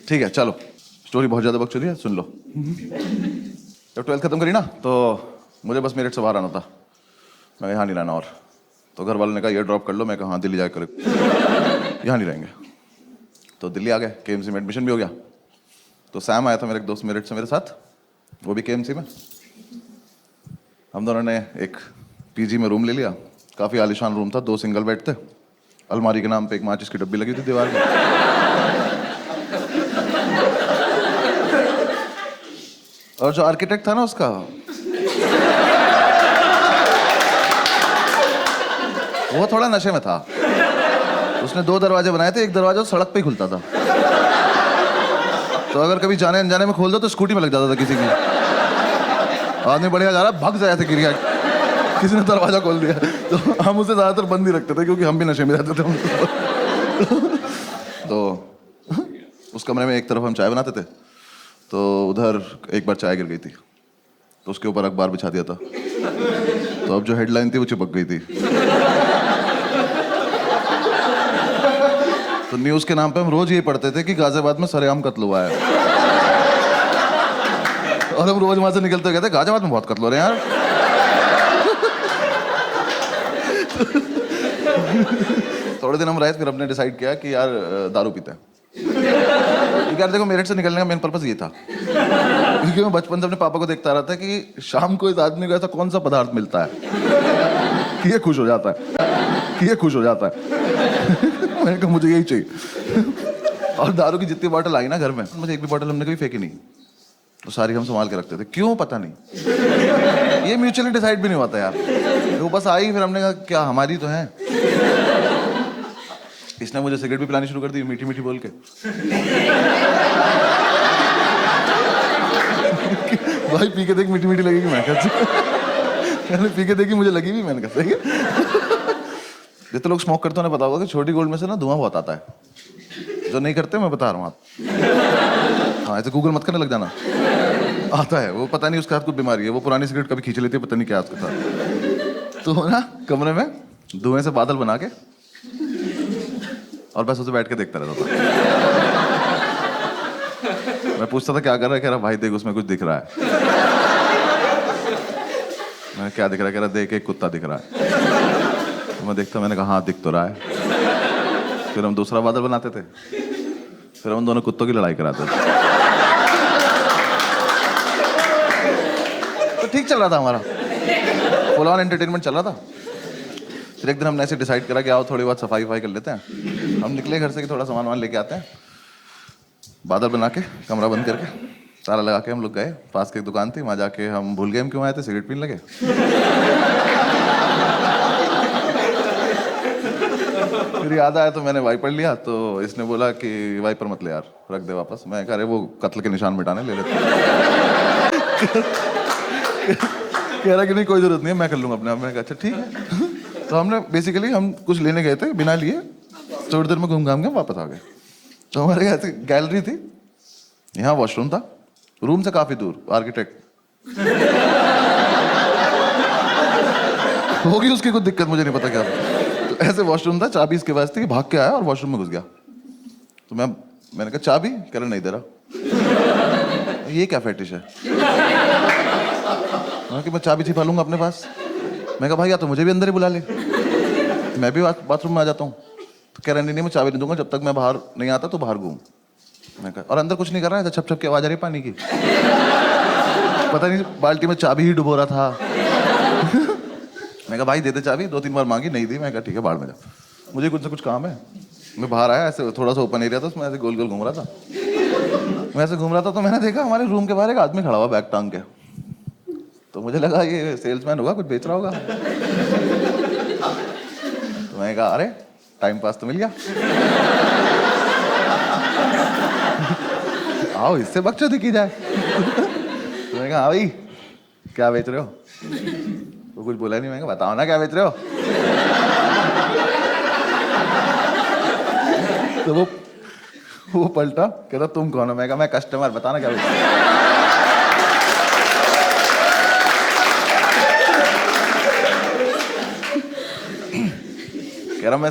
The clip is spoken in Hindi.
ठीक है चलो, स्टोरी बहुत ज्यादा बकचोदी है, सुन लो। जब 12th खत्म करी ना तो मुझे बस मेरठ से बाहर आना था। मैं यहाँ नहीं रहना और, तो घर वालों ने कहा ये ड्रॉप कर लो। मैं कहा हाँ दिल्ली जाकर यहाँ नहीं रहेंगे। तो दिल्ली आ गए, केएमसी में एडमिशन भी हो गया। तो सैम आया था मेरा एक दोस्त मेरठ से मेरे साथ, वो भी केएमसी में। हम दोनों ने एक पीजी में रूम ले लिया। काफ़ी आलीशान रूम था, 2 सिंगल बेड थे, अलमारी के नाम पे एक माचिस की डब्बी लगी थी दीवार में। और जो आर्किटेक्ट था ना उसका, वो थोड़ा नशे में था। उसने 2 दरवाजे बनाए थे, एक दरवाजा सड़क पे ही खुलता था, तो अगर कभी जाने अनजाने में खोल दो तो स्कूटी में लग जाता था किसी की। आदमी बढ़िया जा रहा, भाग जाया था, गिर गया, किसी ने दरवाजा खोल दिया। तो हम उसे ज्यादातर बंद ही रखते थे क्योंकि हम भी नशे में रहते थे। तो उस कमरे में एक तरफ हम चाय बनाते थे, तो उधर एक बार चाय गिर गई थी, तो उसके ऊपर अखबार बिछा दिया था। तो अब जो हेडलाइन थी वो चिपक गई थी। तो न्यूज़ के नाम पे हम रोज ये पढ़ते थे कि गाजियाबाद में सरेआम कत्ल हुआ है। और हम रोज वहां से निकलते कहते गाजियाबाद में बहुत कत्ल हो रहे हैं यार। थोड़े दिन हम रहे, फिर हमने डिसाइड किया कि यार दारू पीते हैं। यार देखो, मेरठ से निकलने का मेन पर्पस ये था, क्योंकि मैं बचपन से अपने पापा को देखता रहा था कि शाम को इस आदमी को ऐसा कौन सा पदार्थ मिलता है कि ये खुश हो जाता है, कि ये खुश हो जाता है। मैंने कहा मुझे यही चाहिए। और दारू की जितनी बॉटल आई ना घर में, मुझे एक भी बॉटल हमने कभी फेंकी नहीं, तो सारी हम संभाल के रखते थे। क्यों पता नहीं, ये म्यूचुअली डिसाइड भी नहीं होता यार, वो बस आई, फिर हमने कहा क्या हमारी तो है। इसने मुझे सिगरेट भी पिलानी शुरू कर दी मीठी मीठी बोल के। भाई पी के देख मीठी मीठी लगेगी। मैं कहा पी के देखी, मुझे लगी भी। मैंने कहा सही है। जितने लोग स्मोक करते हैं उन्हें पता होगा कि छोटी गोल्ड में से ना धुआं बहुत आता है। जो नहीं करते मैं बता रहा हूँ आप। हाँ ऐसे गूगल मत करने लग जाना, आता है वो। पता नहीं उसके हाथ कुछ बीमारी है, वो पुरानी सिगरेट कभी खींच लेती है, पता नहीं क्या उसके साथ। तो ना कमरे में धुएं से बादल बना के और बस उसे बैठ के देखता रहता था। मैं पूछता था क्या कर रहा है, कह रहा भाई देख उसमें कुछ दिख रहा है। मैं क्या दिख रहा है, कह रहा देख एक कुत्ता दिख रहा है। तो मैं देखता, मैंने कहा हाँ दिख तो रहा है। फिर हम दूसरा बादल बनाते थे, फिर हम दोनों कुत्तों की लड़ाई कराते थे। तो ठीक चल रहा था हमारा, फुल ऑन एंटरटेनमेंट चल रहा था। फिर एक दिन हमने ऐसे डिसाइड करा कि आओ थोड़ी बहुत सफाई वफाई कर लेते हैं। हम निकले घर से कि थोड़ा सामान वामान लेके आते हैं। बादल बना के, कमरा बंद करके, ताला लगा के हम लोग गए। पास की एक दुकान थी, वहाँ जाके हम भूल गए हम क्यों आए थे, सिगरेट पीने लगे। फिर याद आया तो मैंने वाइपर लिया, तो इसने बोला कि वाइपर मत ले यार, रख दे वापस। मैं कह रहे वो कत्ल के निशान मिटाने ले लेते। कह रहा कि नहीं कोई जरूरत नहीं है, मैं कर लूंगा अपने आप। मैंने कहा अच्छा ठीक है। तो हमने बेसिकली हम कुछ लेने गए थे, बिना लिए थोड़ी देर में घूम घाम के वापस आ गए। तो हमारे ऐसे गैलरी थी, यहाँ वॉशरूम था, रूम से काफी दूर। आर्किटेक्ट होगी उसकी कुछ दिक्कत, मुझे नहीं पता क्या। तो ऐसे वॉशरूम था, चाबी इसके पास थी, भाग के आया और वॉशरूम में घुस गया। तो मैंने कहा चाबी, कह रहा नहीं दे रहा। ये क्या फेटिश है कि मैं चाबी छिपा लूंगा अपने पास। मैं कहा भाई या तो मुझे भी अंदर ही बुला ले, मैं भी बाथरूम में आ जाता हूँ। तो कह रहा नहीं मैं चाबी नहीं दूंगा जब तक मैं बाहर नहीं आता, तो बाहर घूम। मैं कहा और अंदर कुछ नहीं कर रहा है, छप छप की आवाज आ रही है पानी की। पता नहीं बाल्टी में चाबी ही डुबो रहा था। मैं कहा भाई दे दे चाबी, 2-3 बार मांगी, नहीं दी। मैं कहा ठीक है बाहर में जा, मुझे कुछ से कुछ काम है। मैं बाहर आया, ऐसे थोड़ा सा ओपन एरिया था, उसमें ऐसे गोल गोल घूम रहा था। मैं ऐसे घूम रहा था तो मैंने देखा हमारे रूम के बाहर एक आदमी खड़ा हुआ बैग टांग के। तो मुझे लगा ये सेल्समैन होगा, कुछ बेच रहा होगा। तो मैंने कहा अरे टाइम पास तो मिल गया। आओ इससे बकचोदी की जाए। तो मैंने कहा हाँ भाई क्या बेच रहे हो। वो कुछ बोला नहीं। मैंने कहा बताओ ना क्या बेच रहे हो। तो वो पलटा, कहता तुम कौन हो। मैं कहा मैं कस्टमर, बताना क्या बेच रहे हो। कह रहा मैं